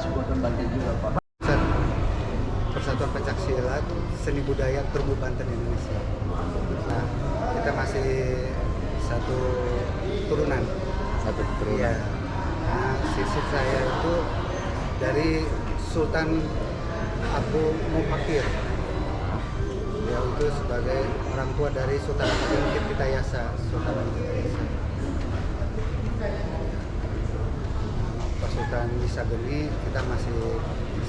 supporter Banten juga Pak. Persatuan Pencaksilat Seni Budaya Terumbu Banten Indonesia. Nah, kita masih satu turunan. Satu keturunan. Iya. Nah, sisik saya itu dari Sultan Abu Mufakir. Beliau itu sebagai orang tua dari Sultan Agung Tirtayasa. Sultan Agung Tirtayasa. Pak Sultan Wisageni, kita masih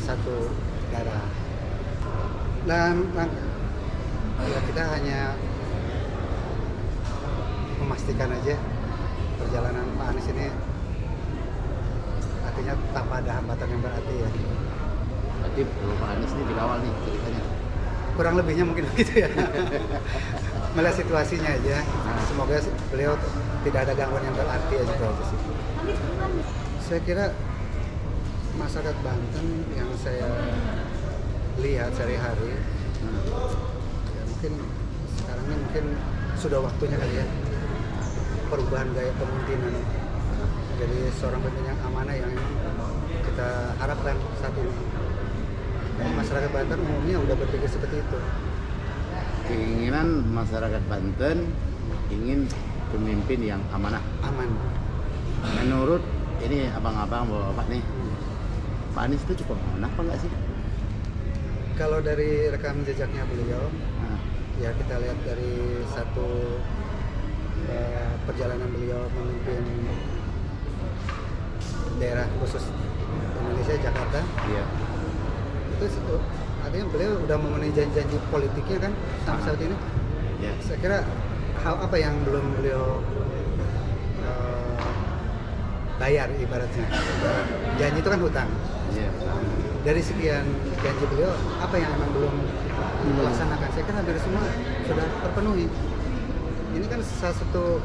satu darah. Dan ya kita hanya memastikan aja perjalanan Pak Anies ini artinya tanpa ada hambatan yang berarti ya. Berarti Pak Anies ini dikawal nih ceritanya. Kurang lebihnya mungkin begitu ya. Melihat situasinya aja. Semoga beliau tidak ada gangguan yang berarti aja itu aja sih. Saya kira masyarakat Banten yang saya lihat sehari-hari ya mungkin sekarang ini mungkin sudah waktunya kali ya perubahan gaya kepemimpinan jadi seorang pemimpin yang amanah yang kita harapkan saat ini. Masyarakat Banten umumnya udah berpikir seperti itu. Keinginan masyarakat Banten ingin pemimpin yang amanah. Aman. Menurut ini abang-abang bapak nih, Pak Anies itu cukup amanah apa enggak sih? Kalau dari rekam jejaknya beliau, Nah, ya kita lihat dari satu perjalanan beliau memimpin daerah khusus Indonesia, Jakarta, iya. itu artinya beliau udah memenuhi janji-janji politiknya kan sampai saat ini. Ya. Saya kira hal apa yang belum beliau bayar ibaratnya. Janji itu kan hutang. Iya. Dari sekian janji beliau, apa yang memang belum dilaksanakan? Saya kira hampir semua sudah terpenuhi. Ini kan salah satu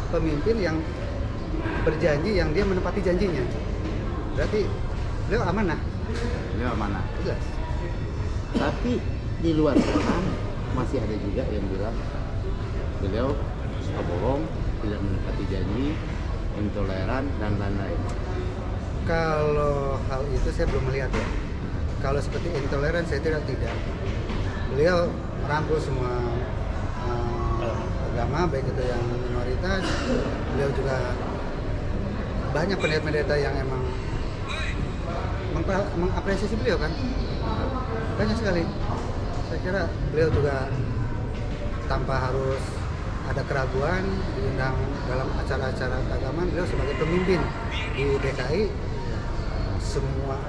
pemimpin yang berjanji, yang dia menepati janjinya. Berarti beliau amanah. Beliau amanah. Jelas. Tapi di luar sana masih ada juga yang bilang beliau suka bohong, tidak menepati janji, intoleran dan lain-lain. Kalau hal itu saya belum melihat ya. Kalau seperti intoleran saya tidak. Beliau rangkul semua agama, baik itu yang minoritas. Beliau juga banyak pendeta-pendeta yang emang mengapresiasi beliau kan. Banyak sekali. Saya kira beliau juga tanpa harus ada keraguan diundang dalam acara-acara keagamaan. Beliau sebagai pemimpin di DKI, semua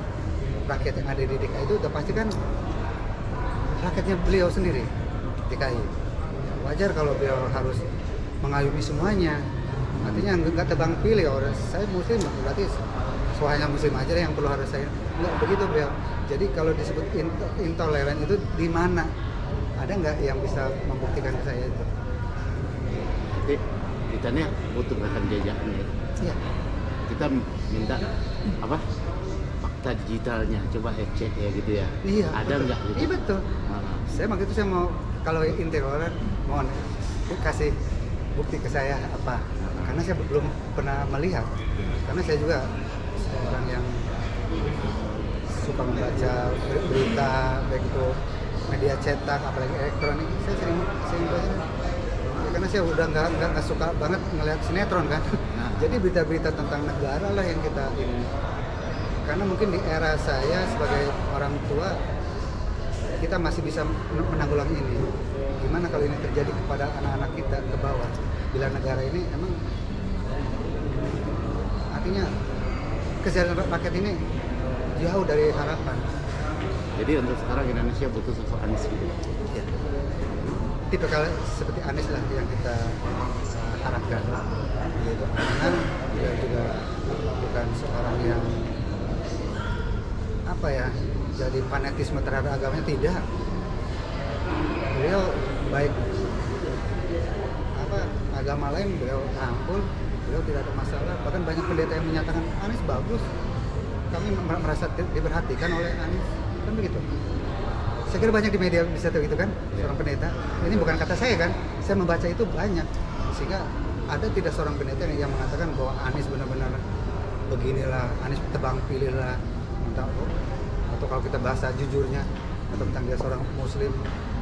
rakyat yang ada di DKI itu udah pasti kan rakyatnya beliau sendiri DKI. Wajar kalau beliau harus mengayomi semuanya. Artinya nggak tebang pilih. Orang saya muslim berarti hanya muslim aja yang perlu harus saya. Nggak begitu beliau. Jadi kalau disebut intoleran itu di mana? Ada nggak yang bisa membuktikan ke saya itu? Jadi kita nih butuh rekam jejaknya. Iya. Kita minta apa? Fakta digitalnya, coba cek ya gitu ya. Iya. Ada nggak gitu? Iya betul. Saya waktu itu saya mau kalau intoleran mohon kasih bukti ke saya apa? Karena saya belum pernah melihat. Karena saya juga orang yang suka membaca berita baik itu media cetak apalagi elektronik. Saya sering baca. Ya, karena saya udah nggak suka banget ngelihat sinetron kan. Jadi berita-berita tentang negara lah yang kita ini. Karena mungkin di era saya sebagai orang tua kita masih bisa menanggulangi ini. Gimana kalau ini terjadi kepada anak-anak kita ke bawah? Bila negara ini emang artinya kesejahteraan rakyat ini jauh dari harapan. Jadi untuk sekarang Indonesia butuh sosok Anies gitu. Ya. Tipe kalau seperti Anies lah yang kita harapkan. Yaitu amanah, dia juga bukan seorang yang apa ya, jadi fanatisme terhadap agamanya, tidak. Beliau baik apa agama lain beliau rangkul, beliau tidak ada masalah. Bahkan banyak pendeta yang menyatakan Anies bagus, kami merasa diperhatikan oleh Anies, kan begitu. Saya kira banyak di media bisa tahu itu kan, seorang pendeta. Ini bukan kata saya kan, saya membaca itu banyak, sehingga ada tidak seorang pendeta yang mengatakan bahwa Anies benar-benar beginilah, Anies tebang pilihlah. atau kalau kita bahasa jujurnya atau tentang dia seorang muslim,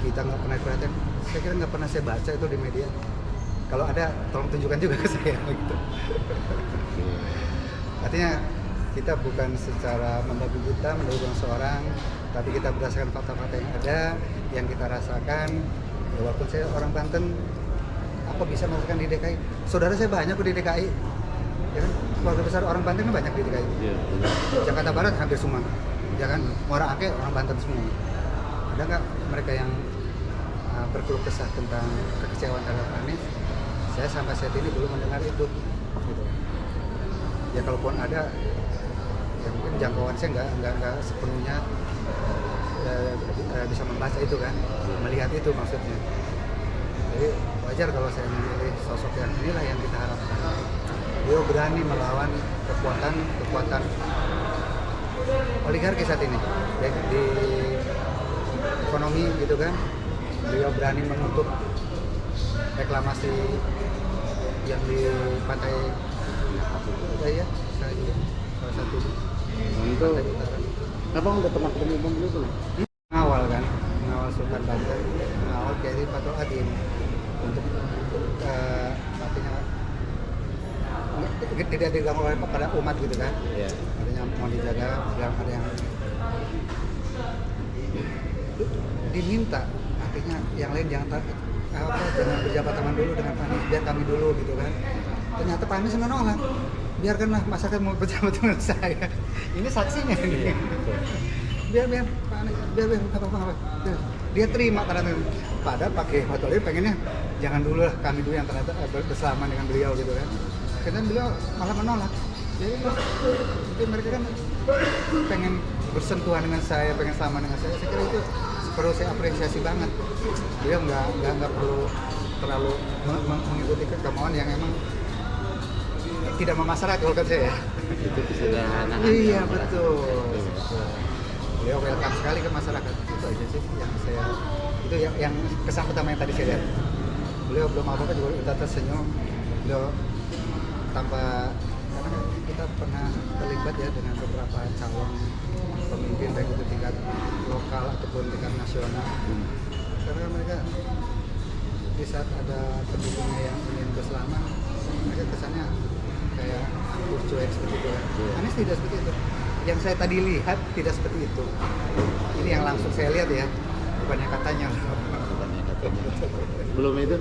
kita nggak pernah perhatian. Saya kira nggak pernah saya baca itu di media. Kalau ada, tolong tunjukkan juga ke saya gitu. Artinya kita bukan secara membabi buta mendukung seorang, tapi kita berdasarkan fakta-fakta yang ada, yang kita rasakan. Ya, walaupun saya orang Banten, apa bisa merasakan di DKI? Saudara saya banyak di DKI, ya kan? Keluarga besar orang Banten kan banyak di DKI. Jakarta Barat hampir semua, ya kan? Muara Angke orang Banten semua. Ada nggak mereka yang berkeluh kesah tentang kekecewaan terhadap Anies? Saya sampai saat ini belum mendengar itu. Gitu. Ya kalaupun ada, ya mungkin jangkauan saya nggak sepenuhnya bisa membaca itu kan, melihat itu maksudnya. Jadi wajar kalau saya memilih sosok yang inilah yang kita harapkan. Beliau berani melawan kekuatan oligarki saat ini di ekonomi gitu kan. Beliau berani menutup reklamasi yang di pantai ya, salah satu pantai utara. Abang udah pernah ketemu Bang dulu belum? Mengawal kan, mengawal Sultan Banten, mengawal Kiai Fatul Adim untuk artinya tidak diganggu oleh pada umat gitu kan. Iya. Artinya mau dijaga, bilang ada yang diminta, artinya yang lain jangan berjabat tangan dulu dengan Pak Anies, biar kami dulu gitu kan. Ternyata Pak Anies menolak, biarkanlah masyarakat mau berjabat dengan saya. Ini saksinya ini. Biar Pak Anies, biar apa. Dia terima ternyata. Padahal pakai Fatul Adim pengennya jangan dulu lah, kami dulu yang ternyata bersalaman dengan beliau gitu kan. Karena beliau malah menolak. Jadi mereka kan pengen bersentuhan dengan saya, pengen sama dengan saya. Saya kira itu perlu saya apresiasi banget. Dia nggak perlu terlalu mengikuti kemauan yang emang tidak memasyarat kalau kata saya. Itu kesederhanaan. Iya betul. Beliau welcome sekali ke masyarakat. Itu aja sih yang saya, itu yang kesan pertama yang tadi saya lihat. Beliau belum apa-apa juga udah tersenyum. Beliau tanpa, karena kita pernah terlibat ya dengan beberapa calon pemimpin baik itu tingkat lokal ataupun tingkat nasional. Karena mereka di saat ada pendukungnya yang ingin berselamat, mereka kesannya kayak cuek seperti itu. Anies tidak seperti itu. Yang saya tadi lihat tidak seperti itu. Ini yang langsung saya lihat ya, bukannya katanya. Belum itu?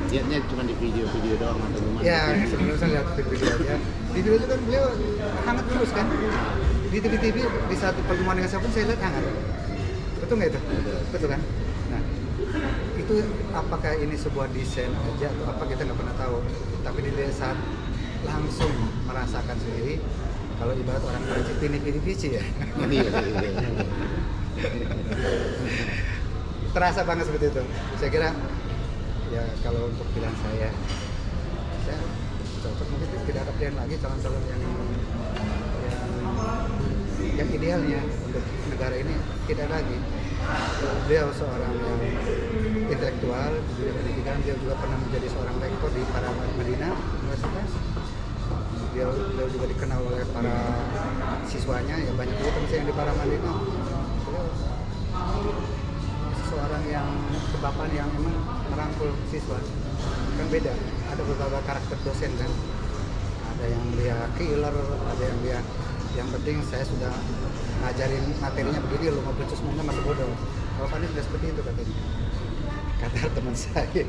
Lihatnya cuma di video-video doang atau gimana? Ya, sebelum saya lihat video aja. Di video itu kan beliau hangat terus kan. Di TV di saat pertemuan dengan siapa pun saya lihat hangat. Betul nggak itu? Betul kan? Nah, itu apakah ini sebuah desain aja atau apa kita nggak pernah tahu. Tapi di saat langsung merasakan sendiri, kalau ibarat orang Prancis pini-pini ya. Terasa banget seperti itu. Saya kira ya kalau untuk pilihan saya cocok, mungkin tidak ada pilihan lagi calon-calon yang idealnya untuk negara ini tidak lagi. Beliau seorang yang intelektual di dunia pendidikan, dia juga pernah menjadi seorang rektor di Paramadina Universitas. Beliau juga dikenal oleh para siswanya, ya banyak juga teman saya yang di Paramadina. Beliau seorang yang kebapan yang memang merangkul siswa. Kan beda, ada beberapa karakter dosen kan. Ada yang dia killer, ada yang dia yang penting saya sudah ngajarin materinya begini, lo mau becus mau masuk bodoh. Kalau Pak Anies tidak seperti itu katanya, kata teman saya.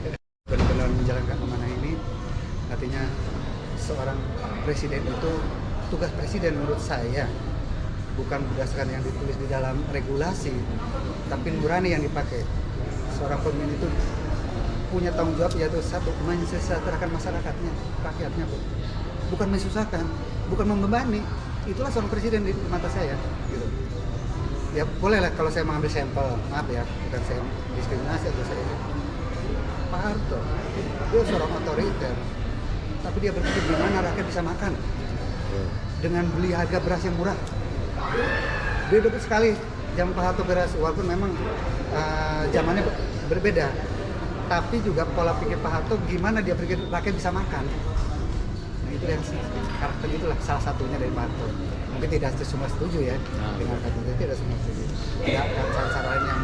Benar-benar menjalankan amanah ini, artinya seorang presiden itu, tugas presiden menurut saya bukan berdasarkan yang ditulis di dalam regulasi, tapi nurani yang dipakai. Seorang pemimpin itu punya tanggung jawab, yaitu satu, mensejahterakan masyarakatnya, rakyatnya, bukan menyusahkan, bukan membebani. Itulah seorang presiden di mata saya gitu. Ya boleh lah kalau saya mengambil sampel, maaf ya, bukan saya diskriminasi atau saya. Pak Harto, dia seorang otoriter, tapi dia berpikir gimana rakyat bisa makan dengan beli harga beras yang murah. Dia dapat sekali zaman Pak Harto beras, walaupun memang zamannya berbeda, tapi juga pola pikir Pak Harto gimana dia pikir rakyat bisa makan. Itu yang karakter itulah salah satunya dari Pak Harto. Tapi tidak semua setuju ya dengan kata itu, tidak semua setuju. Ada saran lain yang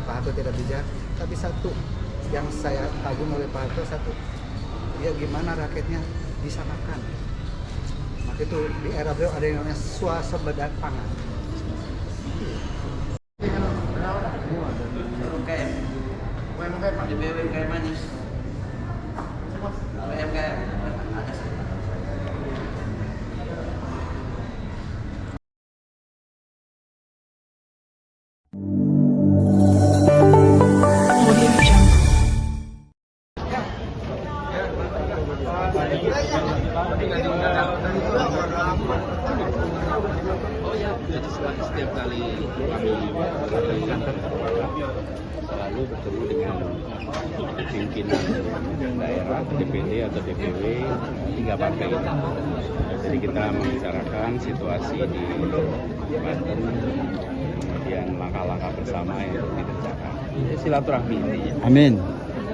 Pak Harto tidak bijak. Tapi satu yang saya kagum oleh Pak Harto, satu, ya gimana rakyatnya bisa makan. Maka itu di era beliau ada yang namanya swasembada pangan. UMKM UMKM manis. UMKM ada sih. Setiap kali kami selalu bertemu dengan pimpinan daerah, DPD atau DPW 3 partai ini. Jadi kita membicarakan situasi di Banten, kemudian langkah-langkah bersama yang harus dikerjakan. Silaturahmi intinya. Amin.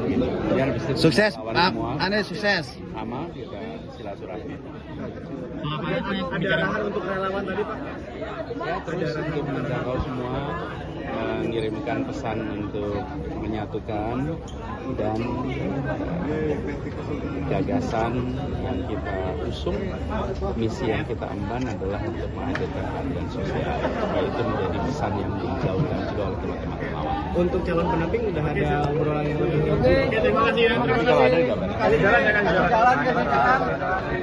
Kemudian habis itu Sukses, kawan Pak semua, Anies, sukses. sama kita silaturahmi. Ada arahan untuk relawan tadi Pak? Ya, terus untuk menjangkau semua, mengirimkan pesan untuk menyatukan dan gagasan yang kita usung, misi yang kita emban adalah untuk menghadirkan keadilan sosial. Supaya itu menjadi pesan yang digaungkan juga oleh teman-teman relawan. Untuk calon pendamping udah ada obrolan yang lebih lanjut. Oke, terima kasih ya. Nanti kalau ada gambaran. Jalan. Terima kasih.